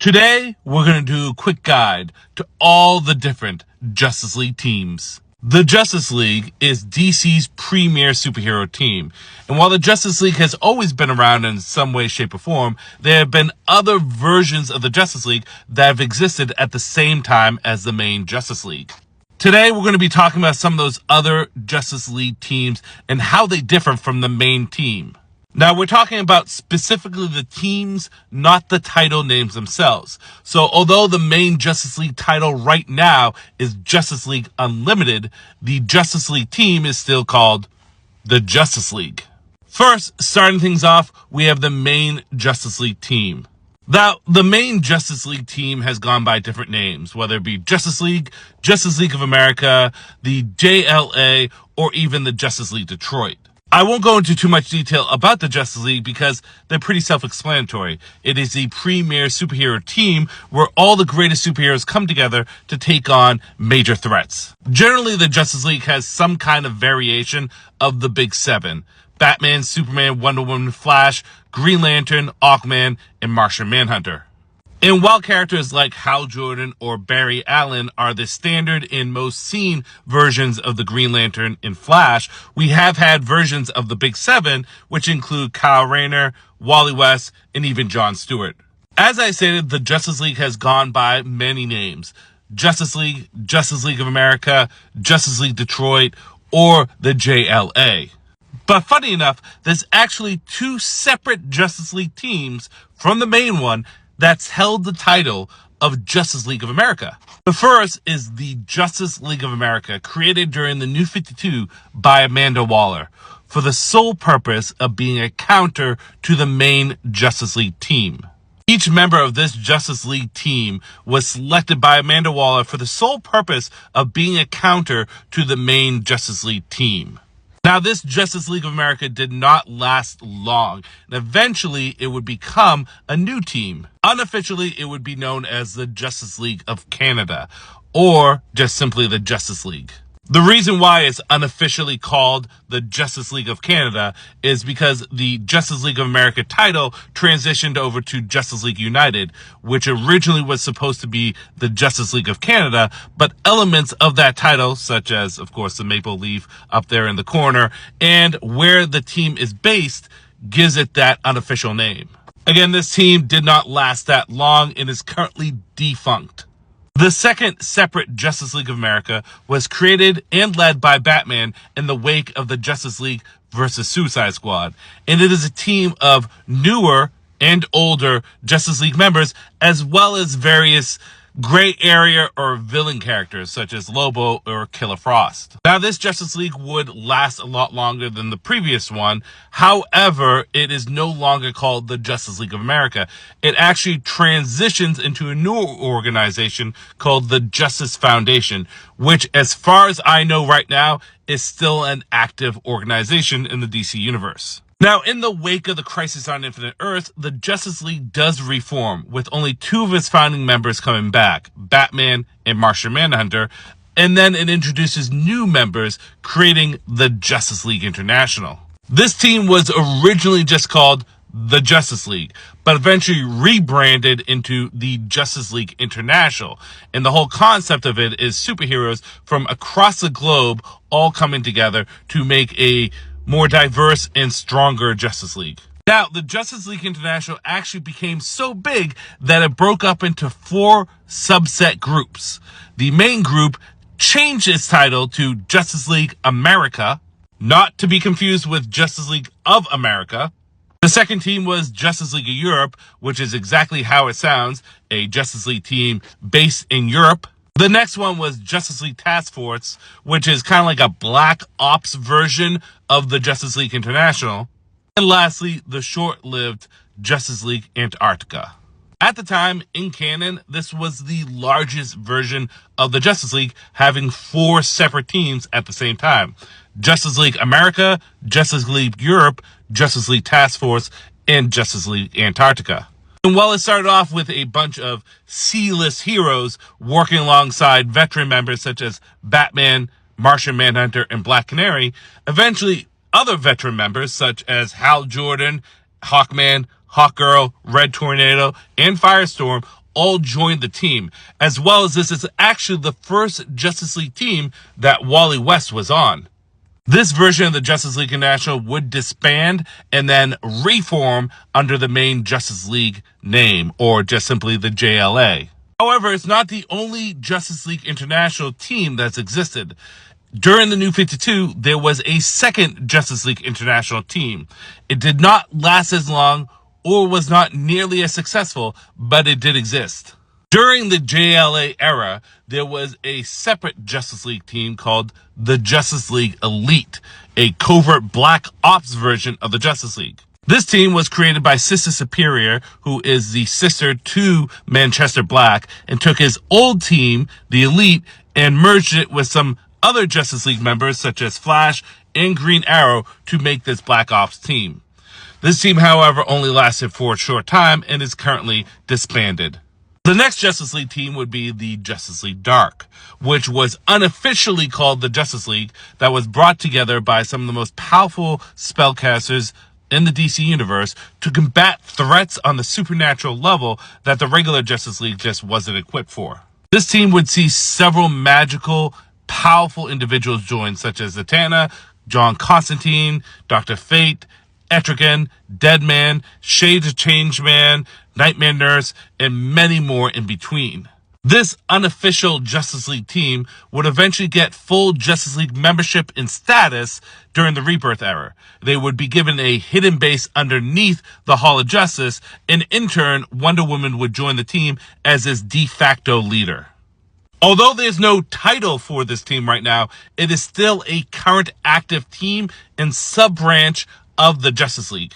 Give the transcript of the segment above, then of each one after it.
Today, we're going to do a quick guide to all the different Justice League teams. The Justice League is DC's premier superhero team. And while the Justice League has always been around in some way, shape, or form, there have been other versions of the Justice League that have existed at the same time as the main Justice League. Today, we're going to be talking about some of those other Justice League teams and how they differ from the main team. Now, we're talking about specifically the teams, not the title names themselves. So, although the main Justice League title right now is Justice League Unlimited, the Justice League team is still called the Justice League. First, starting things off, we have the main Justice League team. Now, the main Justice League team has gone by different names, whether it be Justice League of America, the JLA, or even the Justice League Detroit. I won't go into too much detail about the Justice League because they're pretty self-explanatory. It is the premier superhero team where all the greatest superheroes come together to take on major threats. Generally, the Justice League has some kind of variation of the Big Seven: Batman, Superman, Wonder Woman, Flash, Green Lantern, Aquaman, and Martian Manhunter. And while characters like Hal Jordan or Barry Allen are the standard and most seen versions of the Green Lantern and Flash, we have had versions of the Big Seven, which include Kyle Rayner, Wally West, and even John Stewart. As I stated, the Justice League has gone by many names: Justice League of America, Justice League Detroit, or the JLA. But funny enough, there's actually two separate Justice League teams from the main one that's held the title of Justice League of America. The first is the Justice League of America, created during the New 52 by Amanda Waller, for the sole purpose of being a counter to the main Justice League team. Each member of this Justice League team was selected by Amanda Waller for the sole purpose of being a counter to the main Justice League team. Now, this Justice League of America did not last long, and eventually it would become a new team. Unofficially, it would be known as the Justice League of Canada, or just simply the Justice League. The reason why it's unofficially called the Justice League of Canada is because the Justice League of America title transitioned over to Justice League United, which originally was supposed to be the Justice League of Canada, but elements of that title, such as, of course, the maple leaf up there in the corner, and where the team is based, gives it that unofficial name. Again, this team did not last that long and is currently defunct. The second separate Justice League of America was created and led by Batman in the wake of the Justice League versus Suicide Squad, and it is a team of newer and older Justice League members, as well as various gray area or villain characters such as Lobo or Killer Frost. Now, this Justice League would last a lot longer than the previous one. However, it is no longer called the Justice League of America. It actually transitions into a new organization called the Justice Foundation, which, as far as I know right now, is still an active organization in the DC universe. Now, in the wake of the Crisis on Infinite Earths, the Justice League does reform, with only two of its founding members coming back, Batman and Martian Manhunter, and then it introduces new members, creating the Justice League International. This team was originally just called the Justice League, but eventually rebranded into the Justice League International, and the whole concept of it is superheroes from across the globe all coming together to make a more diverse and stronger Justice League. Now, the Justice League International actually became so big that it broke up into four subset groups. The main group changed its title to Justice League America, not to be confused with Justice League of America. The second team was Justice League of Europe, which is exactly how it sounds, a Justice League team based in Europe. The next one was Justice League Task Force, which is kind of like a Black Ops version of the Justice League International. And lastly, the short-lived Justice League Antarctica. At the time, in canon, this was the largest version of the Justice League, having four separate teams at the same time: Justice League America, Justice League Europe, Justice League Task Force, and Justice League Antarctica. And while it started off with a bunch of C-list heroes working alongside veteran members such as Batman, Martian Manhunter, and Black Canary, eventually other veteran members such as Hal Jordan, Hawkman, Hawkgirl, Red Tornado, and Firestorm all joined the team, as well as this is actually the first Justice League team that Wally West was on. This version of the Justice League International would disband and then reform under the main Justice League name, or just simply the JLA. However, it's not the only Justice League International team that's existed. During the New 52, there was a second Justice League International team. It did not last as long or was not nearly as successful, but it did exist. During the JLA era, there was a separate Justice League team called the Justice League Elite, a covert black ops version of the Justice League. This team was created by Sister Superior, who is the sister to Manchester Black, and took his old team, the Elite, and merged it with some other Justice League members such as Flash and Green Arrow to make this Black Ops team. This team, however, only lasted for a short time and is currently disbanded. The next Justice League team would be the Justice League Dark, which was unofficially called the Justice League, that was brought together by some of the most powerful spellcasters in the DC universe to combat threats on the supernatural level that the regular Justice League just wasn't equipped for. This team would see several magical, powerful individuals join, such as Zatanna, John Constantine, Dr. Fate, Etrigan, Deadman, Shades of Changeman, Nightmare Nurse, and many more in between. This unofficial Justice League team would eventually get full Justice League membership and status during the Rebirth era. They would be given a hidden base underneath the Hall of Justice, and in turn, Wonder Woman would join the team as its de facto leader. Although there's no title for this team right now, it is still a current active team and sub-branch of the Justice League.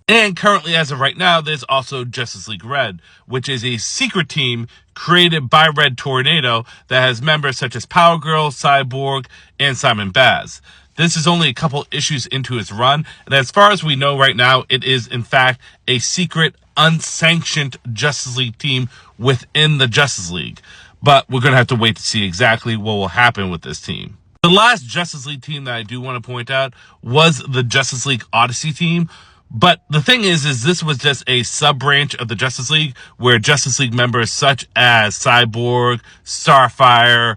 And currently, as of right now, there's also Justice League Red, which is a secret team created by Red Tornado that has members such as Power Girl, Cyborg, and Simon Baz. This is only a couple issues into its run, and as far as we know right now, it is in fact a secret, unsanctioned Justice League team within the Justice League. But we're going to have to wait to see exactly what will happen with this team. The last Justice League team that I do want to point out was the Justice League Odyssey team. But the thing is this was just a sub-branch of the Justice League where Justice League members such as Cyborg, Starfire,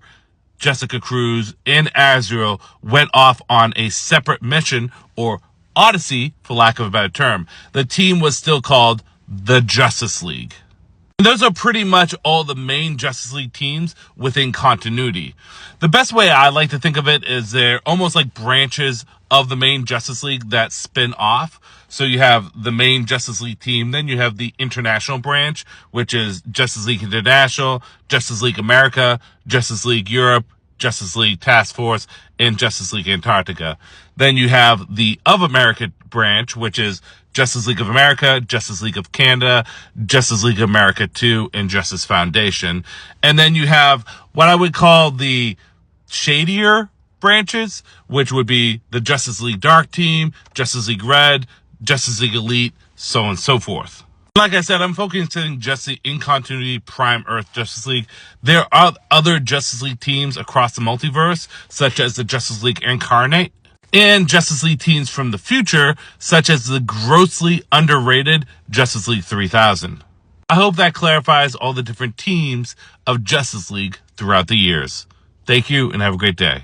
Jessica Cruz, and Azrael went off on a separate mission, or Odyssey, for lack of a better term. The team was still called the Justice League. And those are pretty much all the main Justice League teams within continuity. The best way I like to think of it is they're almost like branches of the main Justice League that spin off. So you have the main Justice League team, then you have the international branch, which is Justice League International, Justice League America, Justice League Europe, Justice League Task Force, and Justice League Antarctica. Then you have the of America branch, which is Justice League of America, Justice League of Canada, Justice League of America 2, and Justice Foundation. And then you have what I would call the shadier branches, which would be the Justice League Dark team, Justice League Red, Justice League Elite, so on and so forth. Like I said, I'm focusing just the in continuity Prime Earth Justice League. There are other Justice League teams across the multiverse, such as the Justice League Incarnate, and Justice League teams from the future, such as the grossly underrated Justice League 3000. I hope that clarifies all the different teams of Justice League throughout the years. Thank you and have a great day.